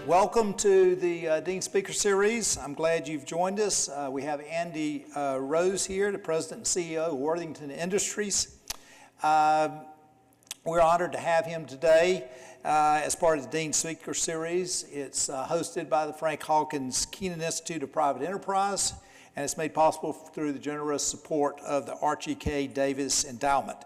Welcome to the Dean Speaker Series. I'm glad you've joined us. We have Andy Rose here, the President and CEO of Worthington Industries. We're honored to have him today as part of the Dean Speaker Series. It's hosted by the Frank Hawkins Kenan Institute of Private Enterprise, and it's made possible through the generous support of the Archie K. Davis Endowment.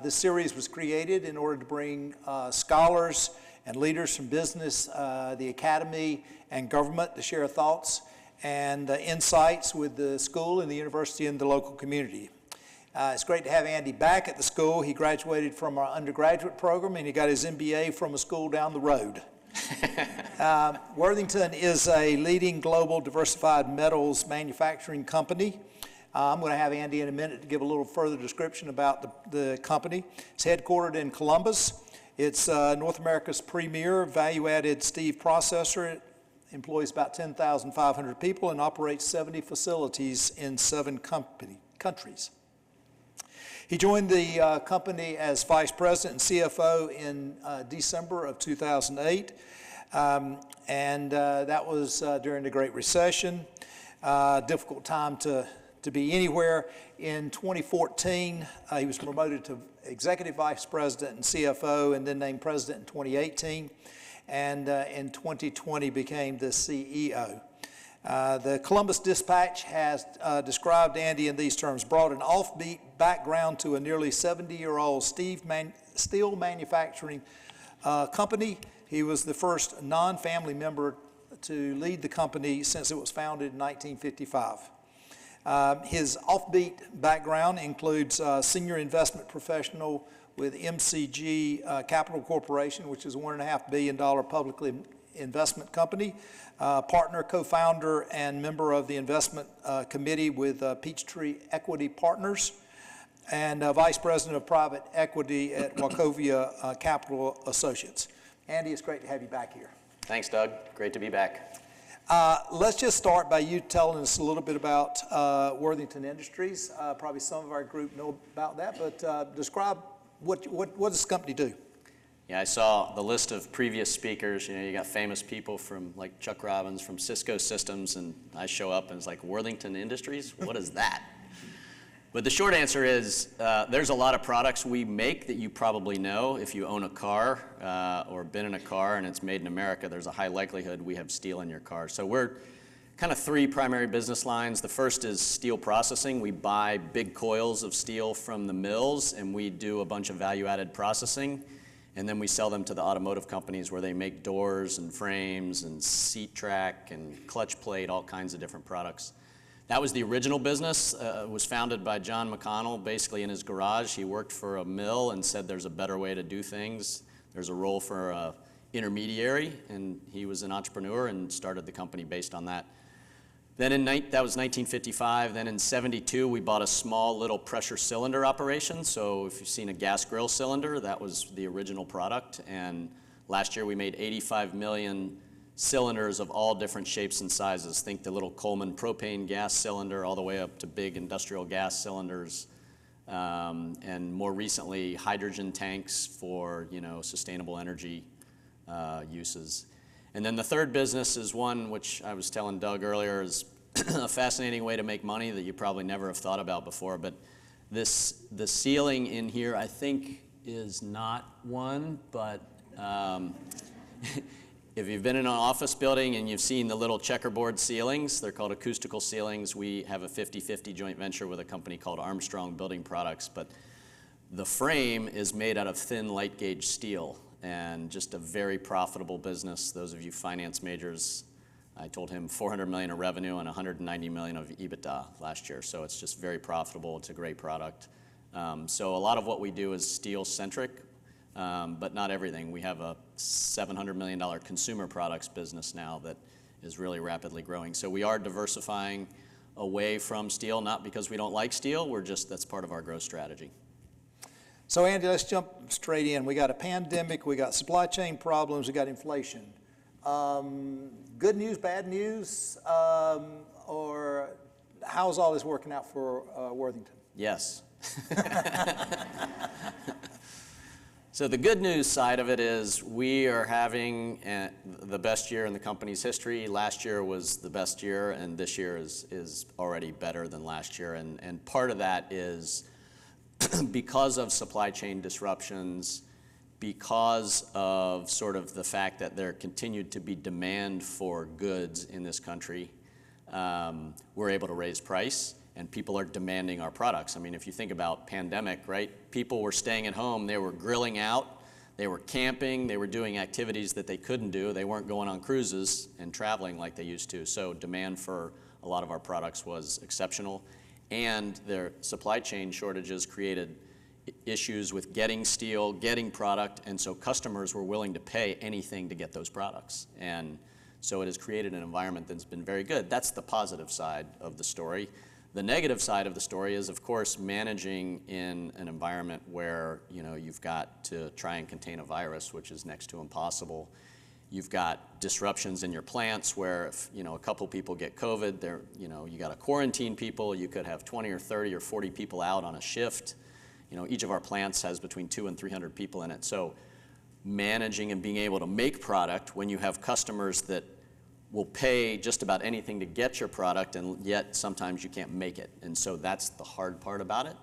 This series was created in order to bring scholars and leaders from business, the academy, and government to share thoughts and insights with the school and the university and the local community. It's great to have Andy back at the school. He graduated from our undergraduate program and he got his MBA from a school down the road. Worthington is a leading global diversified metals manufacturing company. I'm going to have Andy in a minute to give a little further description about the company. It's headquartered in Columbus. It's North America's premier value-added steel processor. It employs about 10,500 people and operates 70 facilities in 7 countries. He joined the company as Vice President and CFO in December of 2008, and that was during the Great Recession. Difficult time to be anywhere. In 2014, he was promoted to Executive Vice President and CFO and then named President in 2018, and in 2020 became the CEO. The Columbus Dispatch has described Andy in these terms: brought an offbeat background to a nearly 70-year-old steel manufacturing company. He was the first non-family member to lead the company since it was founded in 1955. His offbeat background includes senior investment professional with MCG Capital Corporation, which is a $1.5 billion publicly investment company, partner, co-founder, and member of the investment committee with Peachtree Equity Partners, and vice president of private equity at Wachovia Capital Associates. Andy, it's great to have you back here. Thanks, Doug. Great to be back. Let's just start by you telling us a little bit about Worthington Industries. Probably some of our group know about that, but describe what does this company do? Yeah, I saw the list of previous speakers. You got famous people from like Chuck Robbins from Cisco Systems, and I show up and it's like Worthington Industries. What is that? But the short answer is there's a lot of products we make that you probably know. If you own a car or been in a car and it's made in America, there's a high likelihood we have steel in your car. So we're kind of 3 primary business lines. The first is steel processing. We buy big coils of steel from the mills and we do a bunch of value-added processing. And then we sell them to the automotive companies where they make doors and frames and seat track and clutch plate, all kinds of different products. That was the original business. It was founded by John McConnell, basically in his garage. He worked for a mill and said there's a better way to do things. There's a role for an intermediary, and he was an entrepreneur and started the company based on that. Then that was 1955. Then in 72, we bought a small little pressure cylinder operation. So if you've seen a gas grill cylinder, that was the original product. And last year we made 85 million cylinders of all different shapes and sizes. Think the little Coleman propane gas cylinder all the way up to big industrial gas cylinders, and more recently hydrogen tanks for sustainable energy uses. And then the third business is one which I was telling Doug earlier is a fascinating way to make money that you probably never have thought about before. But the ceiling in here I think is not one, but if you've been in an office building and you've seen the little checkerboard ceilings, they're called Acoustical Ceilings. We have a 50-50 joint venture with a company called Armstrong Building Products, but the frame is made out of thin light gauge steel and just a very profitable business. Those of you finance majors, I told him $400 million of revenue and $190 million of EBITDA last year, so it's just very profitable. It's a great product. So a lot of what we do is steel-centric. But not everything. We have a $700 million consumer products business now that is really rapidly growing. So we are diversifying away from steel, not because we don't like steel, that's part of our growth strategy. So Andy, let's jump straight in. We got a pandemic, we got supply chain problems, we got inflation. Good news, bad news, or how's all this working out for Worthington? Yes. So the good news side of it is we are having the best year in the company's history. Last year was the best year, and this year is already better than last year. And part of that is because of supply chain disruptions, because of sort of the fact that there continued to be demand for goods in this country, we're able to raise price. And people are demanding our products. I mean, if you think about pandemic, right? People were staying at home, they were grilling out, they were camping, they were doing activities that they couldn't do. They weren't going on cruises and traveling like they used to. So demand for a lot of our products was exceptional. And their supply chain shortages created issues with getting steel, getting product, and so customers were willing to pay anything to get those products. And so it has created an environment that's been very good. That's the positive side of the story. The negative side of the story is, of course, managing in an environment where you've got to try and contain a virus, which is next to impossible. You've got disruptions in your plants where if a couple people get COVID, you got to quarantine people. You could have 20 or 30 or 40 people out on a shift. Each of our plants has between 200 and 300 people in it. So managing and being able to make product when you have customers that will pay just about anything to get your product, and yet sometimes you can't make it. And so that's the hard part about it.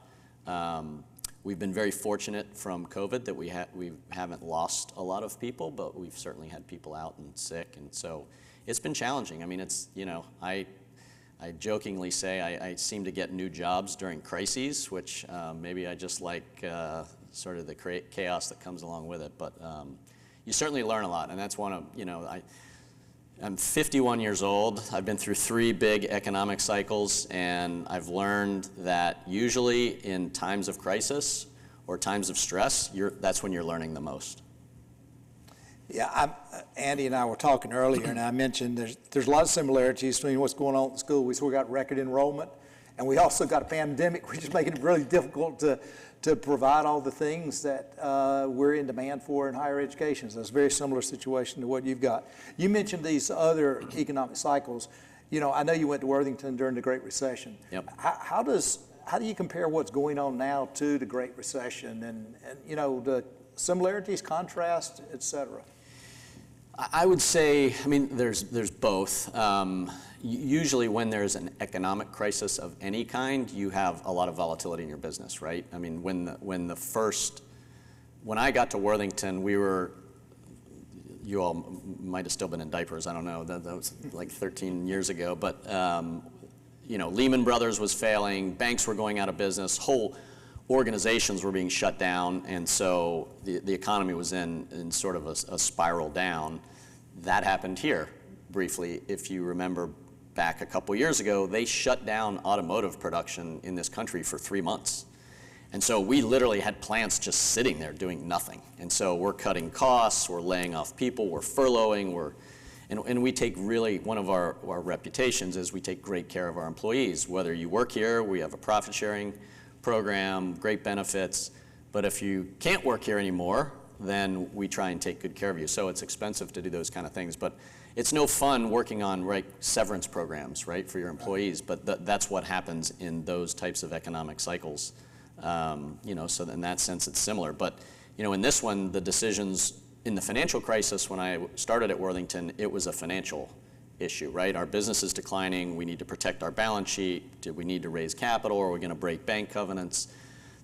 We've been very fortunate from COVID that we haven't lost a lot of people, but we've certainly had people out and sick. And so it's been challenging. I mean, I jokingly say I seem to get new jobs during crises, which maybe I just like sort of the chaos that comes along with it. But you certainly learn a lot, and that's one of, I'm 51 years old. I've been through 3 big economic cycles, and I've learned that usually in times of crisis or times of stress, that's when you're learning the most. Yeah, Andy and I were talking earlier, and I mentioned there's a lot of similarities between what's going on at school. We still got record enrollment, and we also got a pandemic, which is making it really difficult to provide all the things that we're in demand for in higher education. So it's a very similar situation to what you've got. You mentioned these other economic cycles. I know you went to Worthington during the Great Recession. Yep. How do you compare what's going on now to the Great Recession and the similarities, contrast, et cetera? I would say, there's both. Usually when there's an economic crisis of any kind, you have a lot of volatility in your business, right? I mean, when I got to Worthington, you all might have still been in diapers, I don't know, that was like 13 years ago, but Lehman Brothers was failing, banks were going out of business, whole organizations were being shut down, and so the economy was in sort of a spiral down. That happened here briefly. If you remember back a couple years ago, they shut down automotive production in this country for 3 months. And so we literally had plants just sitting there doing nothing. And so we're cutting costs, we're laying off people, we're furloughing, and we take really, one of our reputations is we take great care of our employees. Whether you work here, we have a profit sharing program, great benefits, but if you can't work here anymore, then we try and take good care of you. So it's expensive to do those kind of things, but it's no fun working on severance programs, right, for your employees, but that's what happens in those types of economic cycles. So in that sense it's similar. But in this one, the decisions in the financial crisis, when I started at Worthington, it was a financial issue, right? Our business is declining, we need to protect our balance sheet, do we need to raise capital, or are we going to break bank covenants?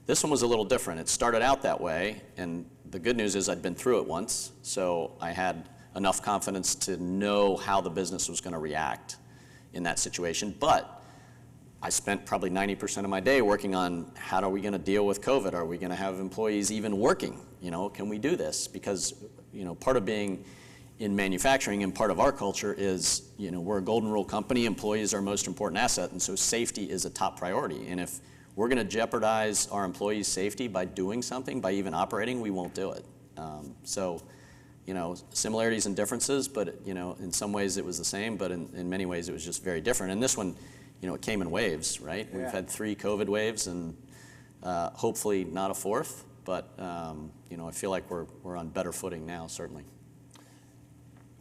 This one was a little different. It started out that way, and the good news is I'd been through it once, so I had enough confidence to know how the business was going to react in that situation. But I spent probably 90% of my day working on how are we going to deal with COVID? Are we going to have employees even working? Can we do this? Because part of being in manufacturing and part of our culture is, we're a golden rule company, employees are our most important asset, and so safety is a top priority. And if we're going to jeopardize our employees' safety by doing something, by even operating, we won't do it. Similarities and differences, but in some ways it was the same, but in many ways it was just very different. And this one, it came in waves, right? Yeah. We've had 3 COVID waves and hopefully not a 4th, but I feel like we're on better footing now, certainly.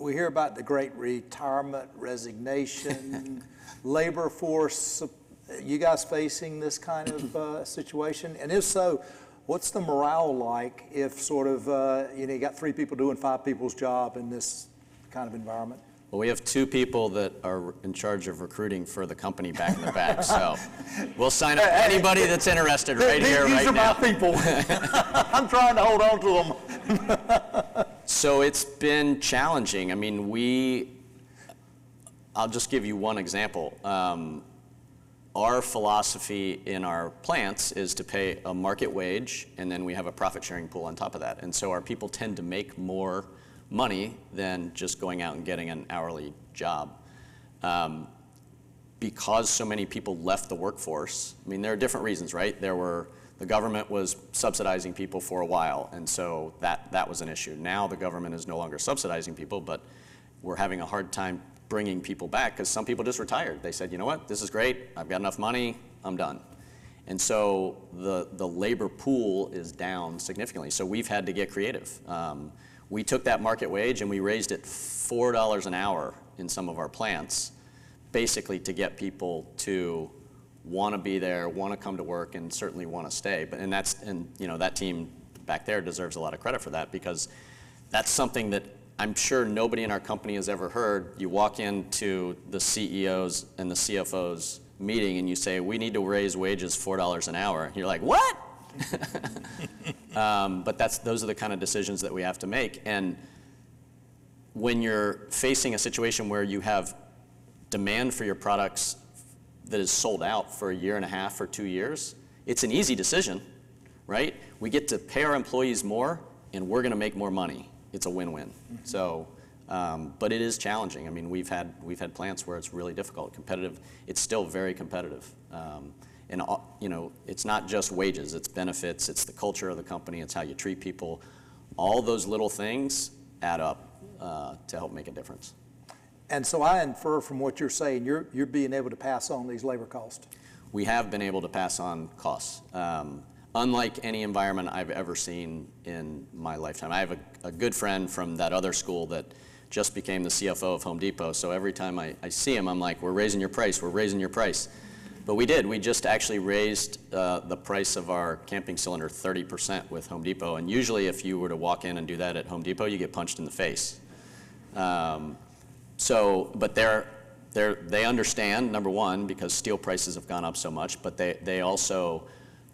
We hear about the great retirement, resignation, labor force. You guys facing this kind of situation? And if so, What's the morale like if sort of, you got 3 people doing 5 people's job in this kind of environment? Well, we have 2 people that are in charge of recruiting for the company back in the back, so we'll sign up anybody that's interested right here, right now. These are my people. I'm trying to hold on to them. So it's been challenging. I mean, I'll just give you one example. Our philosophy in our plants is to pay a market wage, and then we have a profit sharing pool on top of that. And so our people tend to make more money than just going out and getting an hourly job. Because so many people left the workforce, I mean, there are different reasons, right? The government was subsidizing people for a while, and so that was an issue. Now the government is no longer subsidizing people, but we're having a hard time bringing people back because some people just retired. They said, you know what, this is great, I've got enough money, I'm done. And so the labor pool is down significantly, so we've had to get creative. We took that market wage and we raised it $4 an hour in some of our plants, basically to get people to want to be there, want to come to work, and certainly want to stay. And that team back there deserves a lot of credit for that, because that's something that I'm sure nobody in our company has ever heard. You walk into the CEOs and the CFOs meeting and you say, we need to raise wages $4 an hour. And you're like, what? But those are the kind of decisions that we have to make. And when you're facing a situation where you have demand for your products that is sold out for a year and a half or 2 years, it's an easy decision, right? We get to pay our employees more and we're going to make more money. It's a win-win. Mm-hmm. So, but it is challenging. I mean, we've had plants where it's really difficult, competitive. It's still very competitive. And it's not just wages, it's benefits, it's the culture of the company, it's how you treat people. All those little things add up to help make a difference. And so I infer from what you're saying, you're being able to pass on these labor costs. We have been able to pass on costs. Unlike any environment I've ever seen in my lifetime. I have a good friend from that other school that just became the CFO of Home Depot, so every time I see him, I'm like, we're raising your price, we're raising your price. But we did. We just actually raised the price of our camping cylinder 30% with Home Depot. And usually if you were to walk in and do that at Home Depot, you get punched in the face. But they understand, number one, because steel prices have gone up so much, but they also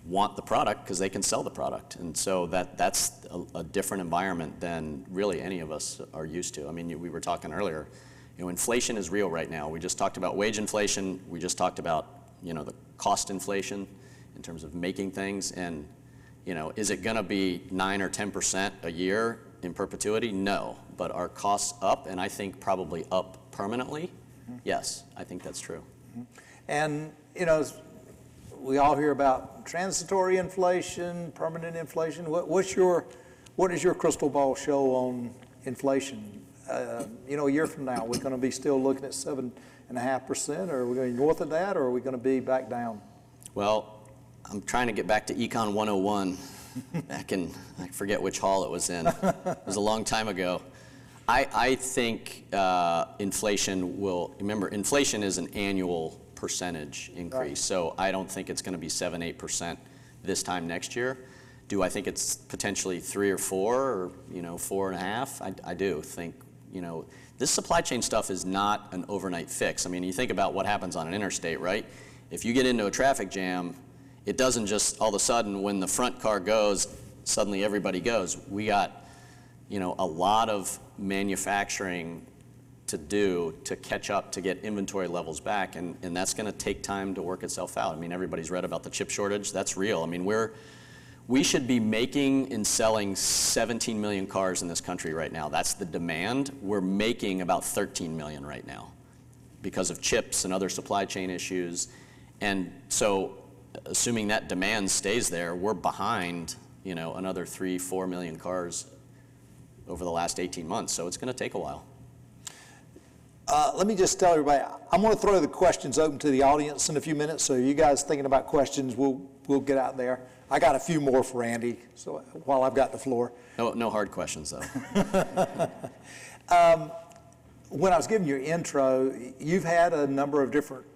want the product because they can sell the product. And so that's a different environment than really any of us are used to. I mean, we were talking earlier, inflation is real right now. We just talked about wage inflation. We just talked about the cost inflation in terms of making things, and is it going to be 9 or 10% a year in perpetuity? No, but are costs up, and I think probably up permanently? Mm-hmm. Yes, I think that's true. Mm-hmm. And we all hear about transitory inflation, permanent inflation. What does your crystal ball show on inflation? A year from now, we're going to be still looking at 7.5%, or are we going to be north of that, or are we going to be back down? Well, I'm trying to get back to Econ 101 back in, I forget which hall it was in. It was a long time ago. I think inflation inflation is an annual percentage increase, right. So I don't think it's going to be 7-8% this time next year. Do I think it's potentially 3 or 4 or 4.5? I do think this supply chain stuff is not an overnight fix. I mean, you think about what happens on an interstate, right? If you get into a traffic jam, it doesn't just all of a sudden when the front car goes, suddenly everybody goes. We got a lot of manufacturing to do to catch up to get inventory levels back, and that's going to take time to work itself out. I mean, everybody's read about the chip shortage. That's real. I mean, we should be making and selling 17 million cars in this country right now. That's the demand. We're making about 13 million right now because of chips and other supply chain issues. And so assuming that demand stays there, we're behind another 3-4 million cars over the last 18 months. So it's going to take a while. Let me just tell everybody, I'm going to throw the questions open to the audience in a few minutes. So you guys thinking about questions, we'll get out there. I got a few more for Andy, so while I've got the floor. No hard questions, though. When I was giving your intro, you've had a number of different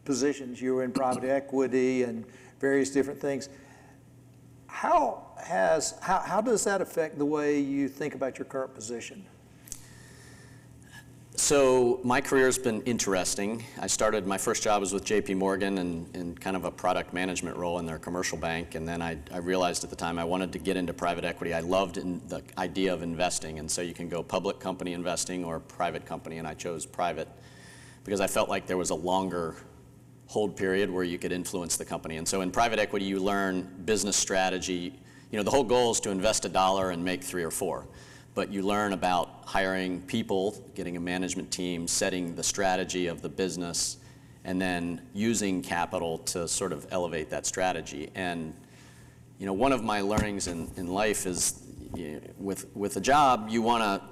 positions. You were in private equity and various different things. How does that affect the way you think about your current position? So my career's been interesting. I started, my first job was with JP Morgan in kind of a product management role in their commercial bank, and then I realized at the time I wanted to get into private equity. I loved the idea of investing, and so you can go public company investing or private company, and I chose private because I felt like there was a longer hold period where you could influence the company. And so in private equity, you learn business strategy. You know, the whole goal is to invest $1 and make 3 or 4. But you learn about hiring people, getting a management team, setting the strategy of the business, and then using capital to sort of elevate that strategy. And you know, one of my learnings in life is, with a job, you wanna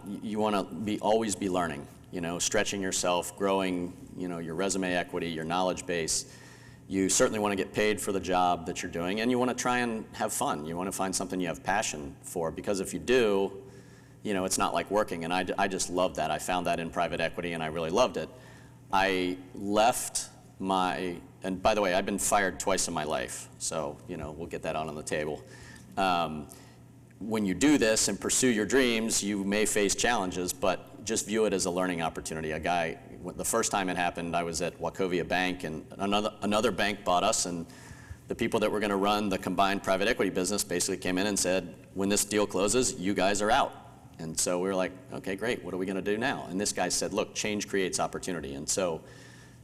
always be learning. You know, stretching yourself, growing, you know, your resume equity, your knowledge base. You certainly want to get paid for the job that you're doing, and you want to try and have fun. You want to find something you have passion for, because if you do, you know, it's not like working, and I just loved that. I found that in private equity, and I really loved it. I left and by the way, I've been fired twice in my life, so, you know, we'll get that on the table. When you do this and pursue your dreams, you may face challenges, but just view it as a learning opportunity. The first time it happened, I was at Wachovia Bank, and another bank bought us, and the people that were going to run the combined private equity business basically came in and said, when this deal closes, you guys are out. And so we were like, okay, great, what are we going to do now? And this guy said, look, change creates opportunity. And so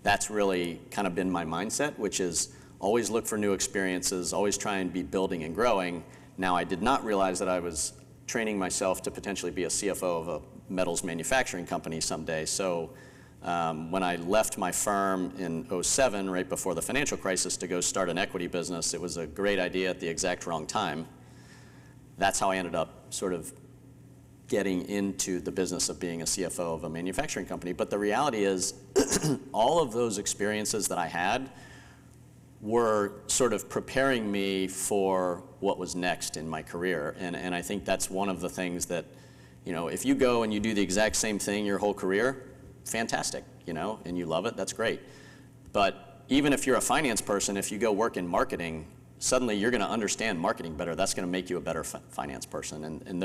that's really kind of been my mindset, which is always look for new experiences, always try and be building and growing. Now, I did not realize that I was training myself to potentially be a CFO of a metals manufacturing company someday. So when I left my firm in '07, right before the financial crisis, to go start an equity business, it was a great idea at the exact wrong time. That's how I ended up sort of getting into the business of being a CFO of a manufacturing company. But the reality is, all of those experiences that I had were sort of preparing me for what was next in my career. And I think that's one of the things that, you know, if you go and you do the exact same thing your whole career, fantastic, you know, and you love it, that's great. But even if you're a finance person, if you go work in marketing, suddenly you're going to understand marketing better. That's going to make you a better finance person. And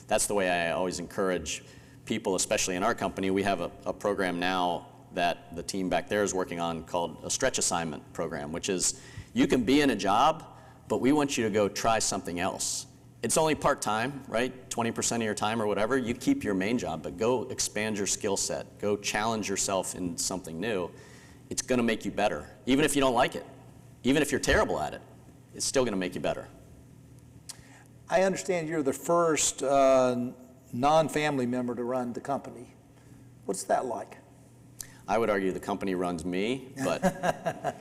that's the way I always encourage people, especially in our company. We have a program now that the team back there is working on called a stretch assignment program, which is you can be in a job, but we want you to go try something else. It's only part-time, right? 20% of your time or whatever. You keep your main job, but go expand your skill set. Go challenge yourself in something new. It's going to make you better, even if you don't like it. Even if you're terrible at it, it's still going to make you better. I understand you're the first non-family member to run the company. What's that like? I would argue the company runs me, but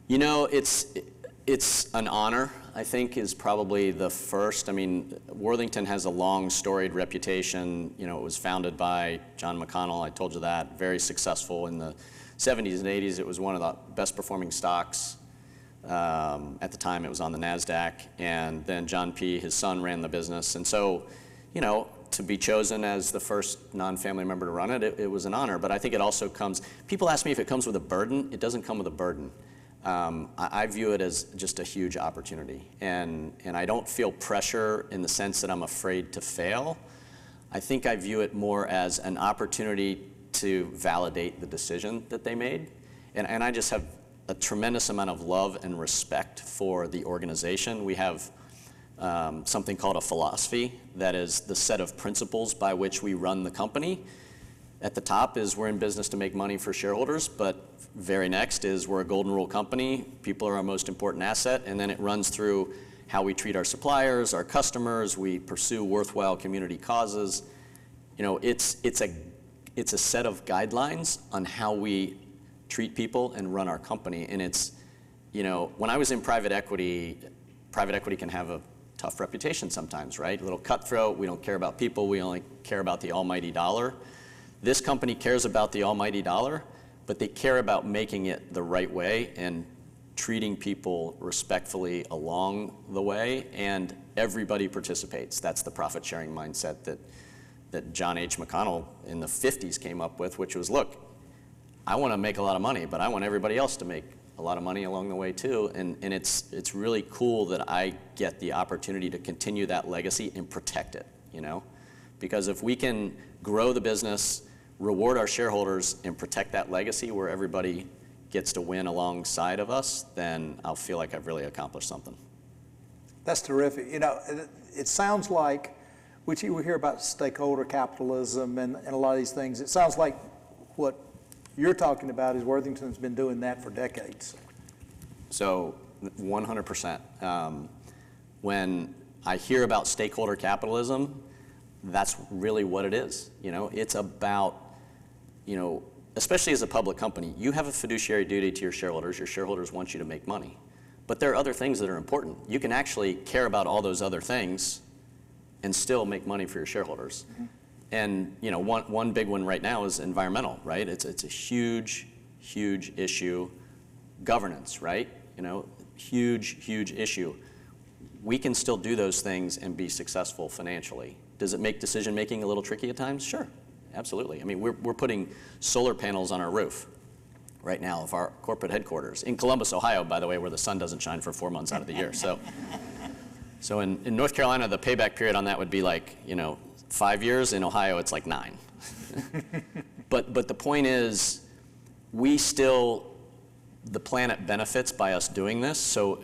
you know, it's an honor, I think, is probably the first. I mean, Worthington has a long storied reputation. You know, it was founded by John McConnell, I told you that, very successful in the 70s and 80s. It was one of the best performing stocks. At the time, it was on the NASDAQ, and then John P., his son, ran the business. And so, you know, to be chosen as the first non-family member to run it, it was an honor. But I think it also comes, people ask me if it comes with a burden. It doesn't come with a burden. I view it as just a huge opportunity. And I don't feel pressure in the sense that I'm afraid to fail. I think I view it more as an opportunity to validate the decision that they made. And I just have a tremendous amount of love and respect for the organization. We have something called a philosophy, that is the set of principles by which we run the company. At the top is we're in business to make money for shareholders, but very next is we're a golden rule company. People are our most important asset, and then it runs through how we treat our suppliers, our customers. We pursue worthwhile community causes. You know, it's a set of guidelines on how we treat people and run our company. And it's, you know, when I was in private equity can have a tough reputation sometimes, right? A little cutthroat. We don't care about people. We only care about the almighty dollar. This company cares about the almighty dollar, but they care about making it the right way and treating people respectfully along the way, and everybody participates. That's the profit-sharing mindset that John H. McConnell in the 50s came up with, which was, look, I want to make a lot of money, but I want everybody else to make a lot of money along the way too, and it's really cool that I get the opportunity to continue that legacy and protect it, you know? Because if we can grow the business, reward our shareholders, and protect that legacy where everybody gets to win alongside of us, then I'll feel like I've really accomplished something. That's terrific. You know, it sounds like, we hear about stakeholder capitalism and a lot of these things. It sounds like what you're talking about is Worthington's been doing that for decades. So 100%. When I hear about stakeholder capitalism, that's really what it is. You know, it's about, you know, especially as a public company, you have a fiduciary duty to your shareholders. Your shareholders want you to make money. But there are other things that are important. You can actually care about all those other things and still make money for your shareholders. Mm-hmm. And you know, one big one right now is environmental, right? It's a huge issue. Governance, right? You know, huge issue. We can still do those things and be successful financially. Does it make decision making a little tricky at times? Sure, absolutely. I mean, we're putting solar panels on our roof right now of our corporate headquarters in Columbus, Ohio, by the way, where the sun doesn't shine for 4 months out of the year. So in North Carolina, the payback period on that would be like, you know, 5 years. In Ohio, it's like 9. But the point is, the planet benefits by us doing this. So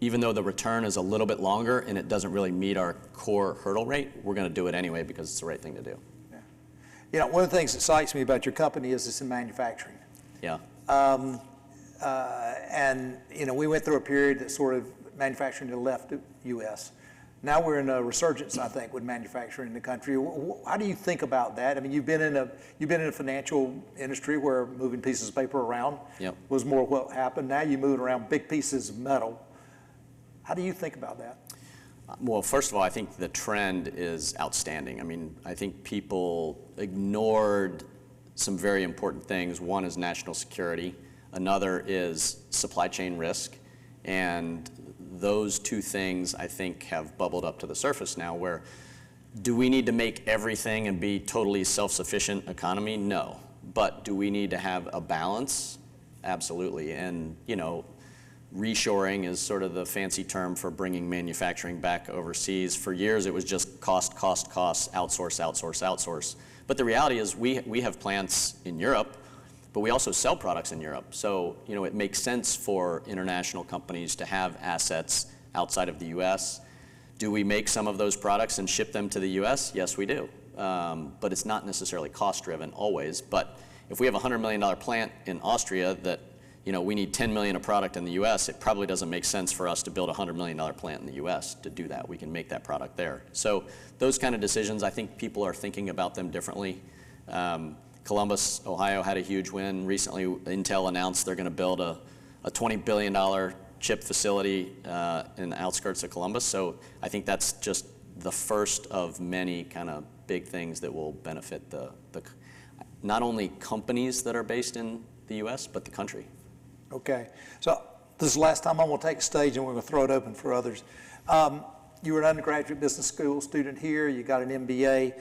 even though the return is a little bit longer and it doesn't really meet our core hurdle rate, we're going to do it anyway because it's the right thing to do. Yeah. You know, one of the things that excites me about your company is it's in manufacturing. Yeah. And you know, we went through a period that sort of manufacturing had left the U.S. Now we're in a resurgence, I think, with manufacturing in the country. How do you think about that? I mean, you've been in a financial industry where moving pieces of paper around was more what happened. Now you're moving around big pieces of metal. How do you think about that? Well, first of all, I think the trend is outstanding. I mean, I think people ignored some very important things. One is national security. Another is supply chain risk. And those two things, I think, have bubbled up to the surface now, where do we need to make everything and be totally self-sufficient economy? No. But do we need to have a balance? Absolutely. And, you know, reshoring is sort of the fancy term for bringing manufacturing back overseas. For years, it was just cost, outsource. But the reality is we have plants in Europe, but we also sell products in Europe. So, you know, it makes sense for international companies to have assets outside of the U.S. Do we make some of those products and ship them to the U.S.? Yes, we do. But it's not necessarily cost-driven always. But if we have a $100 million plant in Austria that, you know, we need $10 million of product in the U.S., it probably doesn't make sense for us to build a $100 million plant in the U.S. to do that. We can make that product there. So those kind of decisions, I think people are thinking about them differently. Columbus, Ohio had a huge win. Recently, Intel announced they're going to build a $20 billion chip facility in the outskirts of Columbus. So I think that's just the first of many kind of big things that will benefit the not only companies that are based in the U.S., but the country. Okay. So this is the last time I'm going to take a stage and we're going to throw it open for others. You were an undergraduate business school student here. You got an MBA.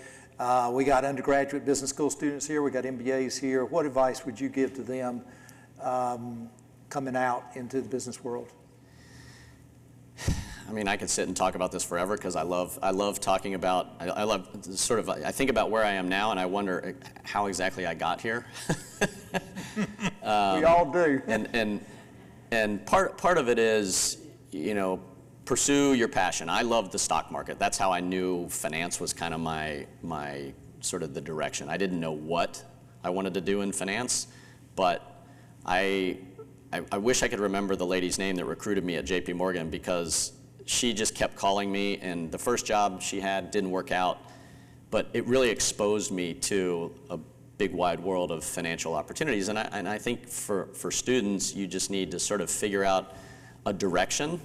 We got undergraduate business school students here. We got MBAs here. What advice would you give to them coming out into the business world? I mean, I could sit and talk about this forever because I love talking about, I think about where I am now and I wonder how exactly I got here. We all do. And part of it is, you know, pursue your passion. I love the stock market. That's how I knew finance was kind of my sort of the direction. I didn't know what I wanted to do in finance, but I wish I could remember the lady's name that recruited me at JP Morgan, because she just kept calling me, and the first job she had didn't work out, but it really exposed me to a big wide world of financial opportunities. And I think for students, you just need to sort of figure out a direction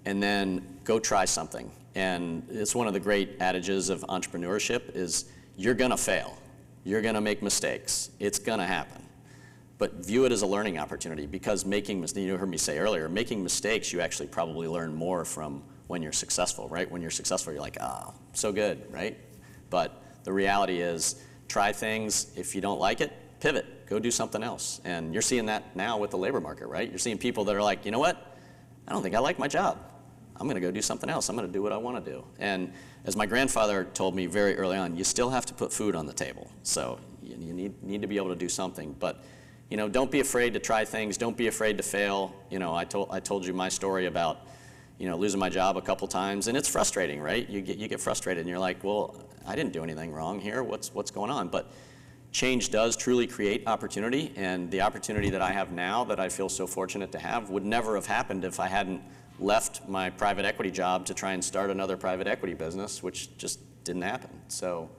and then go try something. And it's one of the great adages of entrepreneurship is you're gonna fail. You're gonna make mistakes. It's gonna happen. But view it as a learning opportunity, because you heard me say earlier, making mistakes, you actually probably learn more from when you're successful, right? When you're successful, you're like, oh, so good, right? But the reality is, try things. If you don't like it, pivot, go do something else. And you're seeing that now with the labor market, right? You're seeing people that are like, you know what? I don't think I like my job. I'm going to go do something else. I'm going to do what I want to do. And as my grandfather told me very early on, you still have to put food on the table. So you need to be able to do something. But don't be afraid to try things. Don't be afraid to fail. I told you my story about losing my job a couple times, and it's frustrating, right? You get frustrated, and you're like, well, I didn't do anything wrong here. What's going on? But change does truly create opportunity, and the opportunity that I have now that I feel so fortunate to have would never have happened if I hadn't left my private equity job to try and start another private equity business, which just didn't happen. So,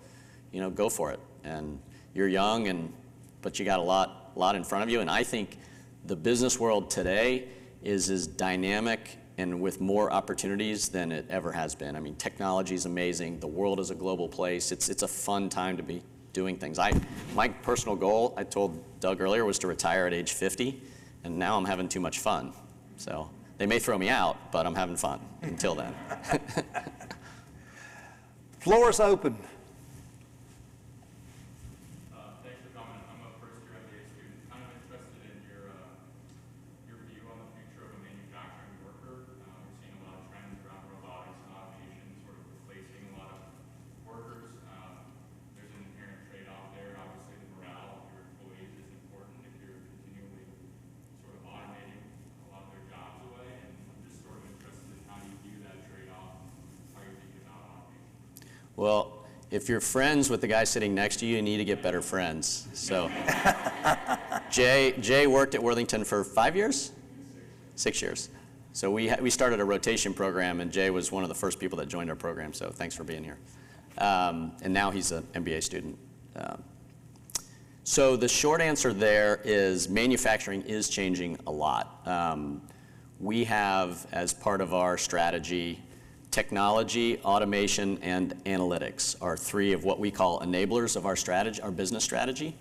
go for it. And you're young, but you got a lot in front of you. And I think the business world today is as dynamic and with more opportunities than it ever has been. I mean, technology is amazing. The world is a global place. It's a fun time to be doing things. My personal goal, I told Doug earlier, was to retire at age 50, and now I'm having too much fun. So they may throw me out, but I'm having fun until then. Floor is open. Thanks for coming. I'm a first-year MBA student. Kind of interested in your view on the future of a manufacturing worker. We're seeing a lot of trends around robotics and automation sort of replacing a lot of workers. There's an inherent trade-off there. Obviously, the morale of your employees is important if you're continually sort of automating a lot of their jobs away. And I'm just sort of interested in how you view that trade-off, how you're thinking about automation. Well, if you're friends with the guy sitting next to you, you need to get better friends. So Jay worked at Worthington for 5 years? 6 years. So we started a rotation program, and Jay was one of the first people that joined our program, so thanks for being here. And now he's an MBA student. So the short answer there is manufacturing is changing a lot. We have, as part of our strategy, technology, automation, and analytics are three of what we call enablers of our strategy, our business strategy.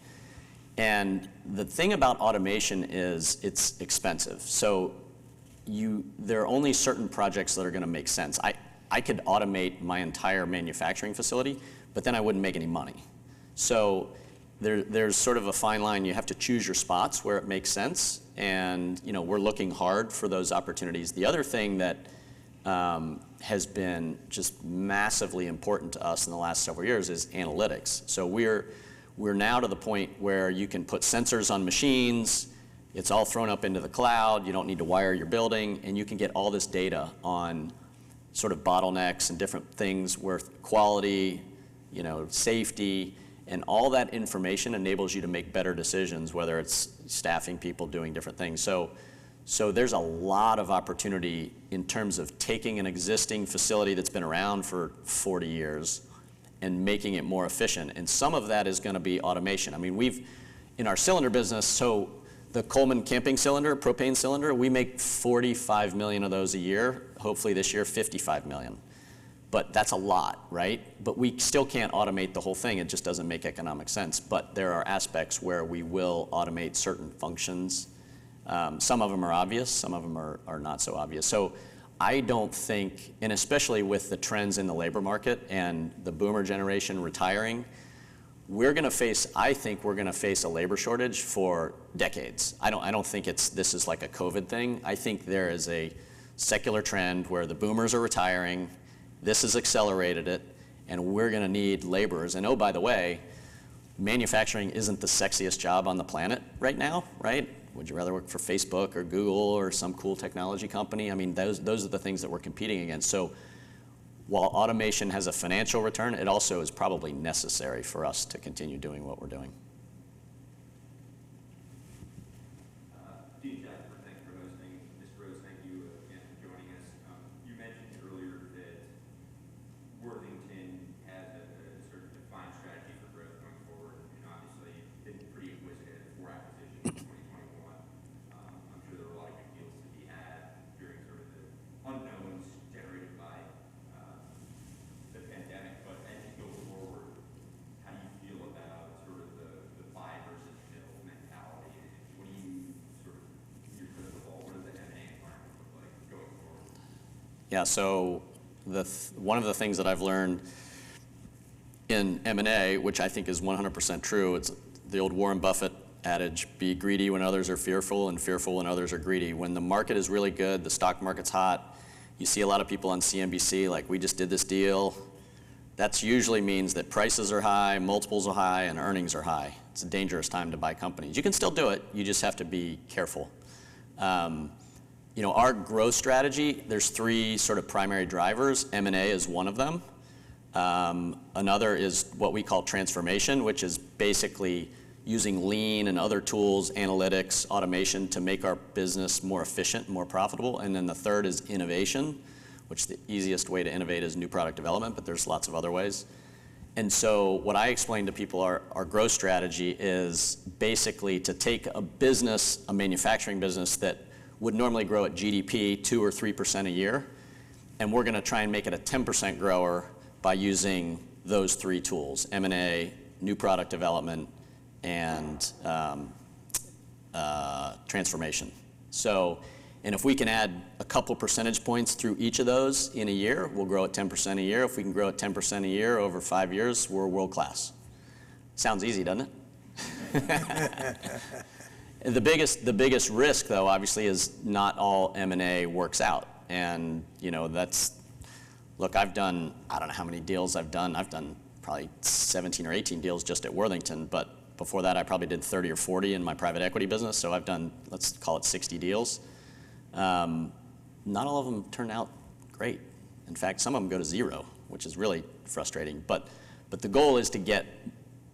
And the thing about automation is it's expensive. So there are only certain projects that are going to make sense. I could automate my entire manufacturing facility, but then I wouldn't make any money. So there's sort of a fine line. You have to choose your spots where it makes sense, and we're looking hard for those opportunities. The other thing that has been just massively important to us in the last several years is analytics. So we're now to the point where you can put sensors on machines, it's all thrown up into the cloud, you don't need to wire your building, and you can get all this data on sort of bottlenecks and different things where quality, safety, and all that information enables you to make better decisions, whether it's staffing people, doing different things. So there's a lot of opportunity in terms of taking an existing facility that's been around for 40 years and making it more efficient. And some of that is going to be automation. I mean, in our cylinder business, so the Coleman camping cylinder, propane cylinder, we make 45 million of those a year. Hopefully this year, 55 million. But that's a lot, right? But we still can't automate the whole thing. It just doesn't make economic sense. But there are aspects where we will automate certain functions. Some of them are obvious, some of them are not so obvious. So I don't think, and especially with the trends in the labor market and the boomer generation retiring, I think we're gonna face a labor shortage for decades. I don't think this is like a COVID thing. I think there is a secular trend where the boomers are retiring, this has accelerated it, and we're gonna need laborers. And oh, by the way, manufacturing isn't the sexiest job on the planet right now, right? Would you rather work for Facebook or Google or some cool technology company? I mean, those are the things that we're competing against. So while automation has a financial return, it also is probably necessary for us to continue doing what we're doing. Dean Shackelford, thanks for hosting. Mr. Rose, thank you again for joining us. You mentioned earlier that Worthington has a sort of defined strategy for growth going forward, and obviously been pretty acquisitive for acquisitions in 2021. I'm sure there were a lot of good deals to be had during sort of the unknowns generated by the pandemic. But as you go forward, how do you feel about sort of the buy versus build mentality? And what do you sort of, your crystal ball, what does the M&A environment look like going forward? Yeah, so one of the things that I've learned in M&A, which I think is 100% true, the old Warren Buffett adage, be greedy when others are fearful and fearful when others are greedy. When the market is really good, the stock market's hot, you see a lot of people on CNBC like, we just did this deal. That usually means that prices are high, multiples are high, and earnings are high. It's a dangerous time to buy companies. You can still do it, you just have to be careful. Our growth strategy, there's three sort of primary drivers. M&A is one of them. Another is what we call transformation, which is basically using lean and other tools, analytics, automation to make our business more efficient, more profitable. And then the third is innovation, which the easiest way to innovate is new product development, but there's lots of other ways. And so what I explain to people, our growth strategy is basically to take a business, a manufacturing business that would normally grow at GDP 2 or 3% a year, and we're gonna try and make it a 10% grower by using those three tools: M&A, new product development, and transformation. And if we can add a couple percentage points through each of those in a year, we'll grow at 10% a year. If we can grow at 10% a year over 5 years, we're world class. Sounds easy, doesn't it? The biggest risk, though, obviously, is not all M&A works out. And look, I've done, I don't know how many deals I've done. I've done probably 17 or 18 deals just at Worthington, but before that I probably did 30 or 40 in my private equity business, so I've done, let's call it 60 deals. Not all of them turn out great. In fact, some of them go to zero, which is really frustrating. But the goal is to get,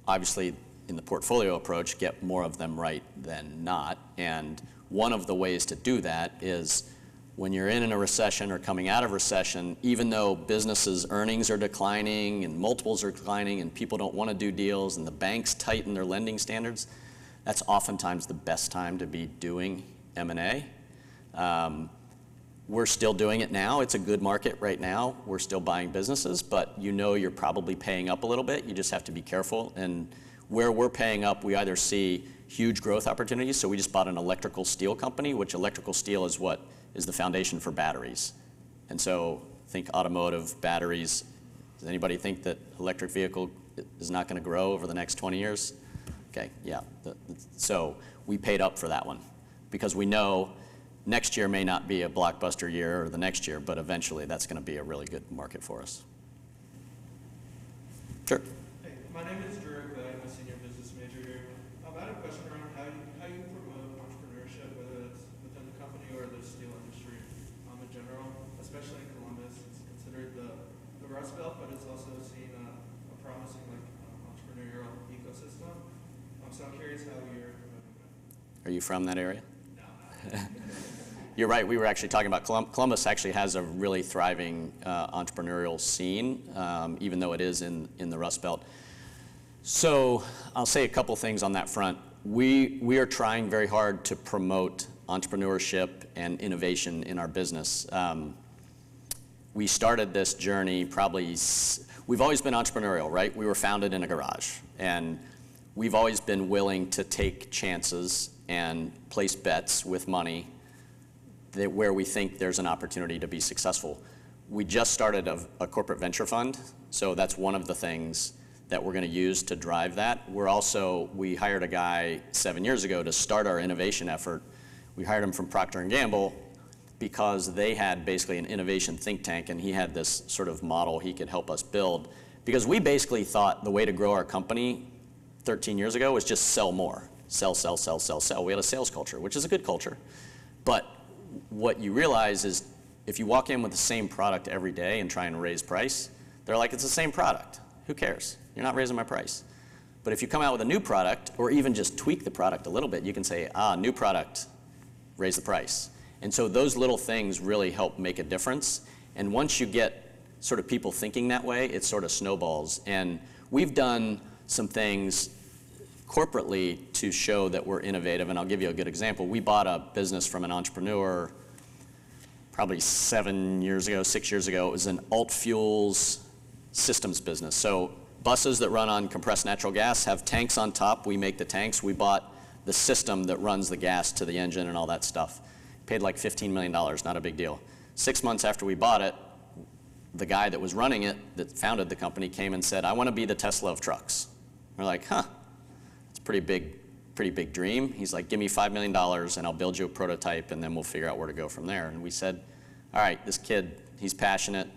obviously, in the portfolio approach, get more of them right than not. And one of the ways to do that is when you're in a recession or coming out of recession, even though businesses' earnings are declining and multiples are declining and people don't want to do deals and the banks tighten their lending standards, that's oftentimes the best time to be doing M&A. We're still doing it now. It's a good market right now. We're still buying businesses, but you're probably paying up a little bit. You just have to be careful. And where we're paying up, we either see huge growth opportunities. So we just bought an electrical steel company, which electrical steel is what is the foundation for batteries. And so think automotive, batteries. Does anybody think that electric vehicle is not going to grow over the next 20 years? Okay, yeah. So we paid up for that one because we know next year may not be a blockbuster year or the next year, but eventually that's going to be a really good market for us. Sure. Hey, my name is Drew. I'm a senior business major here. I had a question around how you promote entrepreneurship, whether it's within the company or the steel industry in general, especially in Columbus. It's considered the Rust Belt, but it's also seen a promising entrepreneurial ecosystem. So I'm curious how you're promoting that. Are you from that area? No. You're right. We were actually talking about Columbus actually has a really thriving entrepreneurial scene, even though it is in the Rust Belt. So I'll say a couple things on that front. We are trying very hard to promote entrepreneurship and innovation in our business. We started this journey we've always been entrepreneurial, right? We were founded in a garage, and we've always been willing to take chances and place bets with money where we think there's an opportunity to be successful. We just started a corporate venture fund, so that's one of the things that we're going to use to drive that. We hired a guy 7 years ago to start our innovation effort. We hired him from Procter & Gamble because they had basically an innovation think tank, and he had this sort of model he could help us build. Because we basically thought the way to grow our company 13 years ago was just sell more. Sell, sell, sell, sell, sell. We had a sales culture, which is a good culture. But what you realize is if you walk in with the same product every day and try and raise price, they're like, it's the same product. Who cares? You're not raising my price. But if you come out with a new product, or even just tweak the product a little bit, you can say, new product, raise the price. And so those little things really help make a difference. And once you get sort of people thinking that way, it sort of snowballs. And we've done some things corporately to show that we're innovative, and I'll give you a good example. We bought a business from an entrepreneur probably 6 years ago. It was an alt fuels systems business. So buses that run on compressed natural gas have tanks on top. We make the tanks. We bought the system that runs the gas to the engine and all that stuff. Paid like $15 million, not a big deal. 6 months after we bought it, the guy that was running it, that founded the company, came and said, I want to be the Tesla of trucks. We're like, pretty big dream. He's like, give me $5 million and I'll build you a prototype and then we'll figure out where to go from there. And we said, all right, this kid, he's passionate.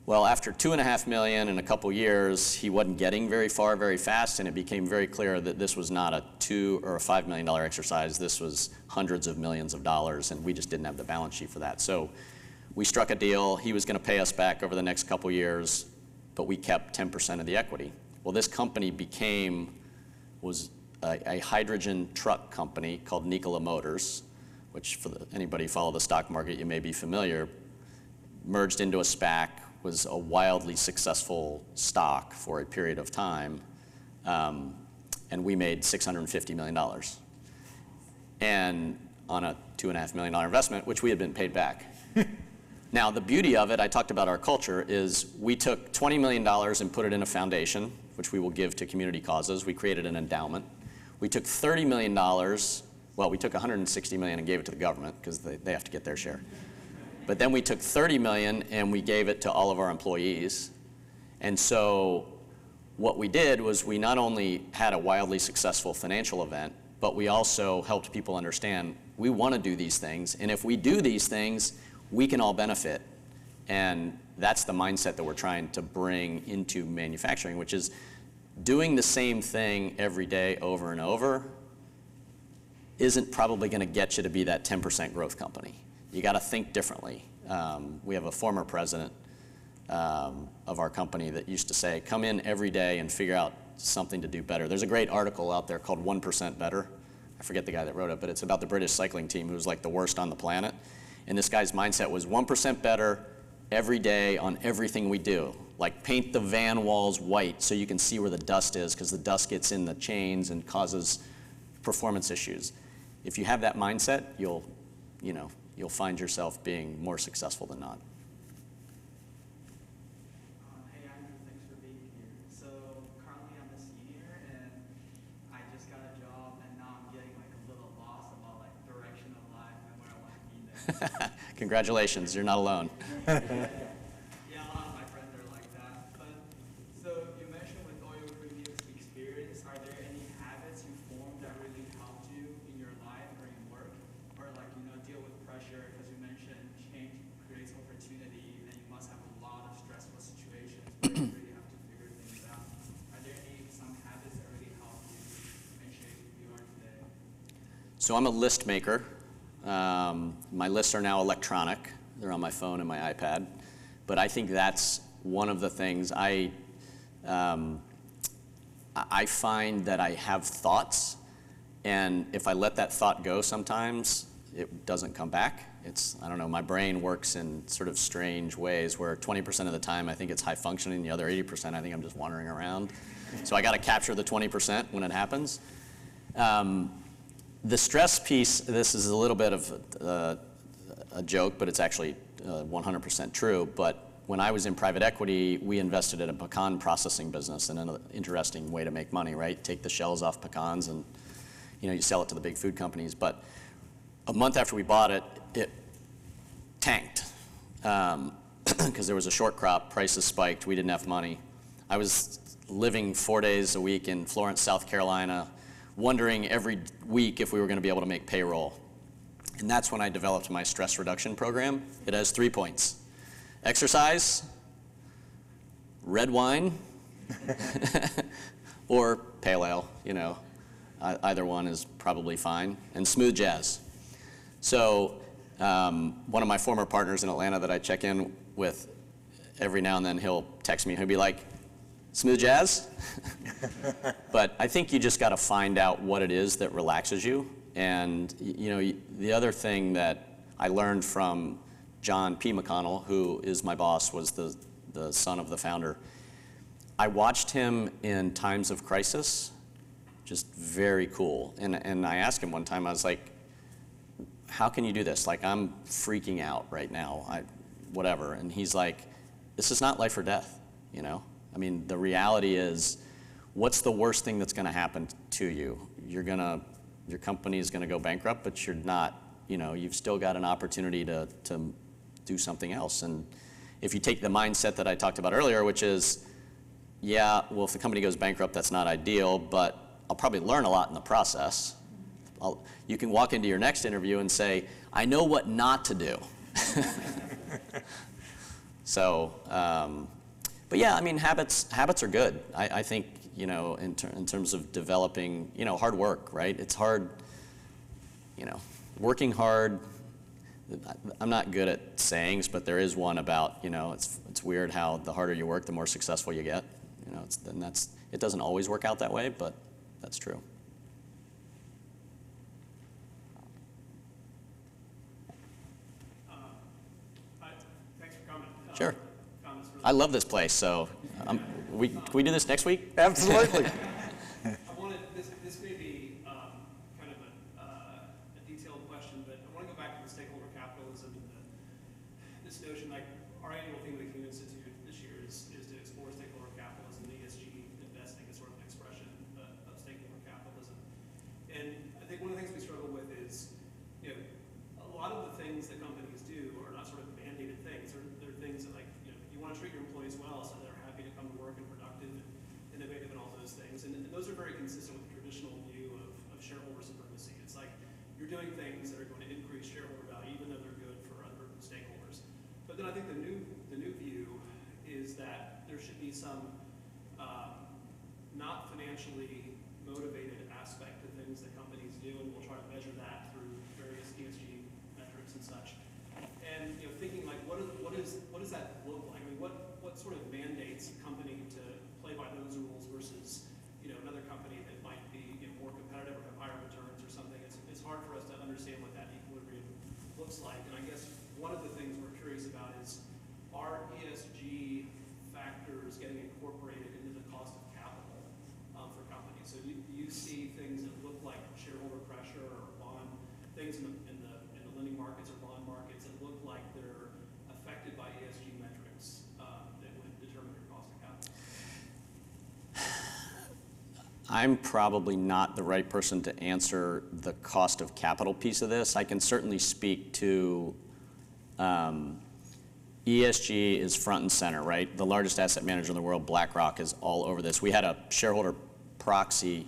Well, after $2.5 million in a couple years, he wasn't getting very far very fast, and it became very clear that this was not a $2 or a $5 million exercise. This was hundreds of millions of dollars, and we just didn't have the balance sheet for that. So we struck a deal. He was going to pay us back over the next couple years, but we kept 10% of the equity. Well, this company was a hydrogen truck company called Nikola Motors, which for anybody who follow the stock market, you may be familiar, merged into a SPAC, was a wildly successful stock for a period of time, and we made $650 million. And on a $2.5 million investment, which we had been paid back. Now, the beauty of it, I talked about our culture, is we took $20 million and put it in a foundation, which we will give to community causes. We created an endowment. We took $30 million, well, we took $160 million and gave it to the government, because they have to get their share. But then we took $30 million and we gave it to all of our employees. And so what we did was we not only had a wildly successful financial event, but we also helped people understand we want to do these things. And if we do these things, we can all benefit. And that's the mindset that we're trying to bring into manufacturing, which is doing the same thing every day over and over isn't probably going to get you to be that 10% growth company. You got to think differently. We have a former president of our company that used to say, come in every day and figure out something to do better. There's a great article out there called 1% Better. I forget the guy that wrote it, but it's about the British cycling team who was like the worst on the planet. And this guy's mindset was 1% better every day on everything we do. Like paint the van walls white so you can see where the dust is, because the dust gets in the chains and causes performance issues. If you have that mindset, you'll find yourself being more successful than not. Hey Andrew, thanks for being here. So currently I'm a senior and I just got a job and now I'm getting like a little lost about like direction of life and where I want to be there. Congratulations, you're not alone. Yeah, a lot of my friends are like that. But so you mentioned with all your previous experience, are there any habits you formed that really helped you in your life or in work? Or like, deal with pressure, because you mentioned change creates opportunity and you must have a lot of stressful situations where you really have to figure things out. Are there some habits that really help you and shape who you are today? So I'm a list maker. My lists are now electronic. They're on my phone and my iPad. But I think that's one of the things I find that I have thoughts, and if I let that thought go sometimes, it doesn't come back. I don't know, my brain works in sort of strange ways where 20% of the time I think it's high functioning, the other 80% I think I'm just wandering around. So I got to capture the 20% when it happens. The stress piece, this is a little bit of a joke, but it's actually 100% true. But when I was in private equity, we invested in a pecan processing business, and an interesting way to make money, right? Take the shells off pecans and you sell it to the big food companies. But a month after we bought it, it tanked because there was a short crop, prices spiked, we didn't have money. I was living 4 days a week in Florence, South Carolina, wondering every week if we were going to be able to make payroll. And that's when I developed my stress reduction program. It has 3 points: exercise, red wine, or pale ale, either one is probably fine, and smooth jazz. So one of my former partners in Atlanta that I check in with every now and then, he'll text me, he'll be like, smooth jazz? But I think you just got to find out what it is that relaxes you. And the other thing that I learned from John P. McConnell, who is my boss, was the son of the founder. I watched him in times of crisis, just very cool. And I asked him one time, I was like, how can you do this? Like, I'm freaking out right now, whatever. And he's like, this is not life or death, I mean, the reality is, what's the worst thing that's going to happen to you? Your company is going to go bankrupt, but you're not, you've still got an opportunity to do something else. And if you take the mindset that I talked about earlier, which is, yeah, well, if the company goes bankrupt, that's not ideal, but I'll probably learn a lot in the process. You can walk into your next interview and say, I know what not to do. So, but yeah, I mean, habits are good. I think, you know, in terms of developing, you know, hard work, right? It's hard, you know, working hard. I'm not good at sayings, but there is one about, you know, it's weird how the harder you work, the more successful you get. You know, it doesn't always work out that way, but that's true. Thanks for coming. Sure. I love this place, so can we do this next week? Absolutely. I wanted, this may be kind of a detailed question, but I want to go back to the stakeholder capitalism and this notion, like our annual theme of the Kenan Institute this year is to explore stakeholder capitalism, ESG investing is sort of an expression of stakeholder capitalism. And I think one of the things we struggle with is, you know, a lot of the things that companies do are not sort of mandated things. They're things that, like, you know, you want to treat your employees well so they're happy to come to work and productive and innovative and all those things. And those are very consistent with the traditional view of shareholder supremacy. It's like you're doing things that are going to increase shareholder value even though they're good for other stakeholders. But then I think the new view is that there should be some not financially motivated aspect to things that companies do, and we'll try to measure that through various ESG metrics and such. And, you know, thinking like, what does that look like? I mean, what sort of mandates a company to play by those rules versus, you know, another company that might be, you know, more competitive or have higher returns or something? It's hard for us to understand what that equilibrium looks like. And I guess one of the things we're curious about is, are ESG factors getting incorporated into the cost of capital for companies? So do you see things that look like shareholder pressure or things in the lending markets or bond markets that look like they're affected by ESG metrics that would determine your cost of capital? I'm probably not the right person to answer the cost of capital piece of this. I can certainly speak to ESG is front and center, right? The largest asset manager in the world, BlackRock, is all over this. We had a shareholder proxy.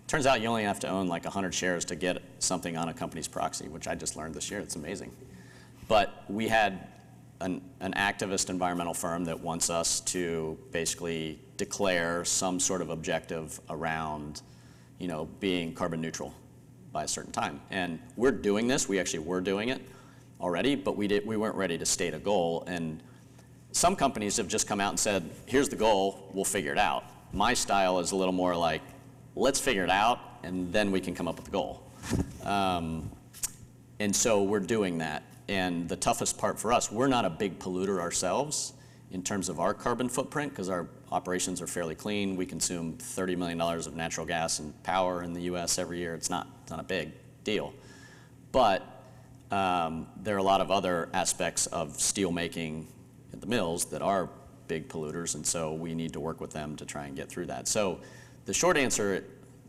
Turns out you only have to own like 100 shares to get something on a company's proxy, which I just learned this year. It's amazing. But we had an activist environmental firm that wants us to basically declare some sort of objective around, you know, being carbon neutral by a certain time. And we're doing this. We actually were doing it already, but we weren't ready to state a goal. And some companies have just come out and said, here's the goal, we'll figure it out. My style is a little more like, let's figure it out, and then we can come up with the goal. And so we're doing that. And the toughest part for us, we're not a big polluter ourselves in terms of our carbon footprint, because our operations are fairly clean. We consume $30 million of natural gas and power in the US every year. It's not a big deal. But there are a lot of other aspects of steel making at the mills that are big polluters, and so we need to work with them to try and get through that. So the short answer,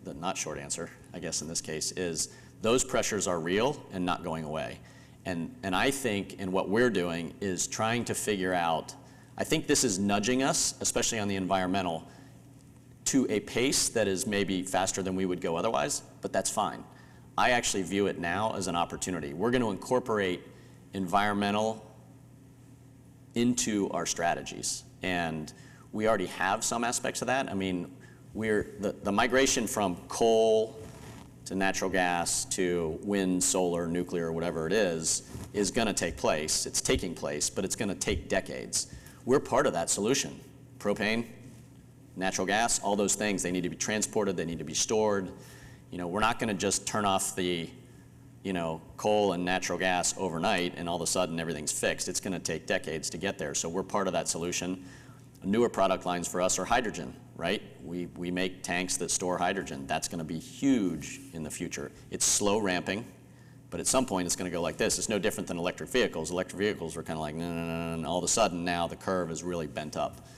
the not short answer, I guess in this case, is those pressures are real and not going away. And I think in what we're doing is trying to figure out, I think this is nudging us, especially on the environmental, to a pace that is maybe faster than we would go otherwise, but that's fine. I actually view it now as an opportunity. We're going to incorporate environmental into our strategies, and we already have some aspects of that. I mean, the migration from coal to natural gas to wind, solar, nuclear, whatever it is going to take place. It's taking place, but it's going to take decades. We're part of that solution. Propane, natural gas, all those things, they need to be transported, they need to be stored. You know, we're not going to just turn off the, you know, coal and natural gas overnight and all of a sudden everything's fixed. It's going to take decades to get there. So we're part of that solution. Newer product lines for us are hydrogen, right? We make tanks that store hydrogen. That's going to be huge in the future. It's slow ramping, but at some point it's going to go like this. It's no different than electric vehicles. Electric vehicles were kind of like, no, no, no, and all of a sudden now the curve is really bent up.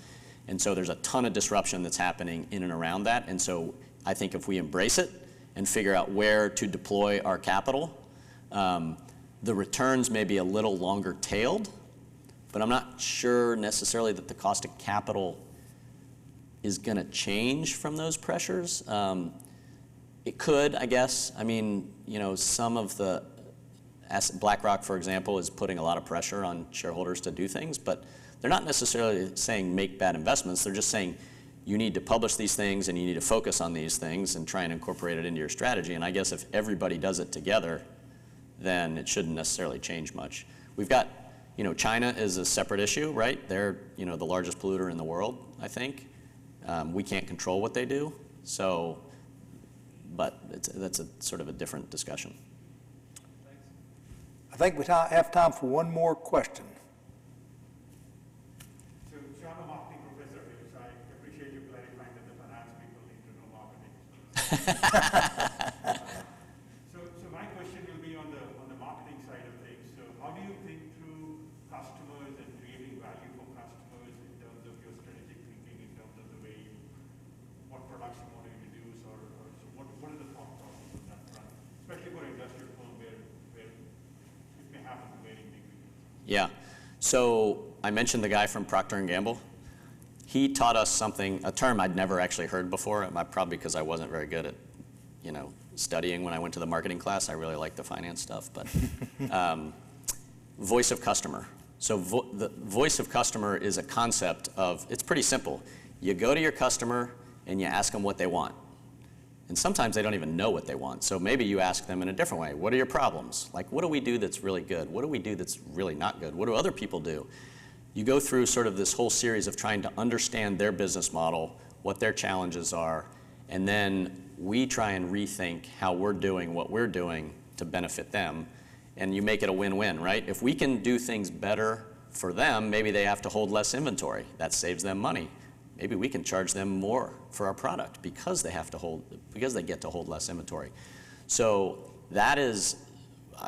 And so there's a ton of disruption that's happening in and around that. And so I think if we embrace it and figure out where to deploy our capital, the returns may be a little longer tailed, but I'm not sure necessarily that the cost of capital is going to change from those pressures. It could, I guess. I mean, you know, some of the, BlackRock, for example, is putting a lot of pressure on shareholders to do things, but they're not necessarily saying make bad investments. They're just saying you need to publish these things and you need to focus on these things and try and incorporate it into your strategy. And I guess if everybody does it together, then it shouldn't necessarily change much. We've got, you know, China is a separate issue, right? They're, you know, the largest polluter in the world, I think. We can't control what they do, so, but that's a sort of a different discussion. I think we have time for one more question. So I'm a marketing professor here, so I appreciate you clarifying that the finance people need to know marketing. So my question will be on the marketing side of things. So how do you think through customers and creating value for customers in terms of your strategic thinking, in terms of the way what products you want to introduce, or so what is the thought process on that front, especially for industrial firm where it may happen to varying degrees? Yeah. So I mentioned the guy from Procter & Gamble. He taught us something, a term I'd never actually heard before, probably because I wasn't very good at, you know, studying when I went to the marketing class. I really liked the finance stuff, but voice of customer. So the voice of customer is a concept of, it's pretty simple. You go to your customer and you ask them what they want. And sometimes they don't even know what they want. So maybe you ask them in a different way. What are your problems? Like, what do we do that's really good? What do we do that's really not good? What do other people do? You go through sort of this whole series of trying to understand their business model, what their challenges are, and then we try and rethink how we're doing what we're doing to benefit them, and you make it a win-win, right? If we can do things better for them, maybe they have to hold less inventory. That saves them money. Maybe we can charge them more for our product because they get to hold less inventory. So that is,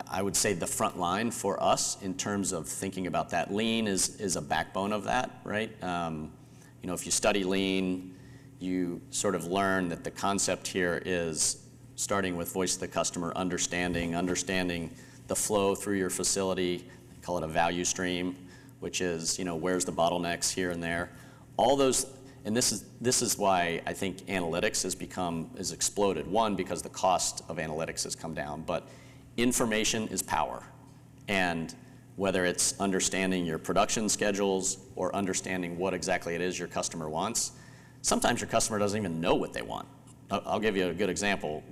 I would say, the front line for us in terms of thinking about that. Lean is a backbone of that, right? You know, if you study Lean, you sort of learn that the concept here is starting with voice of the customer, understanding the flow through your facility. Call it a value stream, which is, you know, where's the bottlenecks here and there. All those, and this is why I think analytics has exploded. One, because the cost of analytics has come down, but information is power. And whether it's understanding your production schedules or understanding what exactly it is your customer wants, sometimes your customer doesn't even know what they want. I'll give you a good example.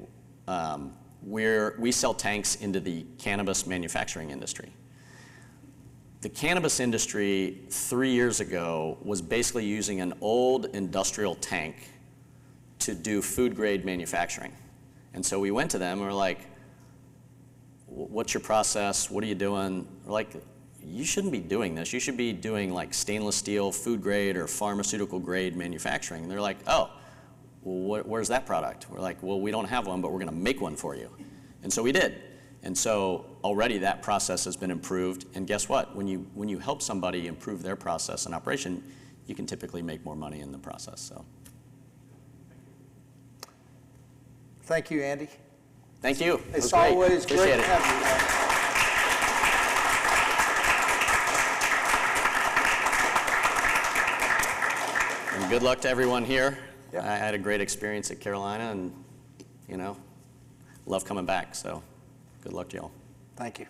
We sell tanks into the cannabis manufacturing industry. The cannabis industry 3 years ago was basically using an old industrial tank to do food grade manufacturing. And so we went to them and we're like, what's your process? What are you doing? We're like, you shouldn't be doing this. You should be doing like stainless steel, food grade, or pharmaceutical grade manufacturing. And they're like, oh, well, where's that product? We're like, well, we don't have one, but we're gonna make one for you. And so we did. And so already that process has been improved. And guess what? When you help somebody improve their process and operation, you can typically make more money in the process. So. Thank you, Andy. Thank you. It's always great Appreciate to it. have you. And good luck to everyone here. Yep. I had a great experience at Carolina, and you know, love coming back. So good luck to y'all. Thank you.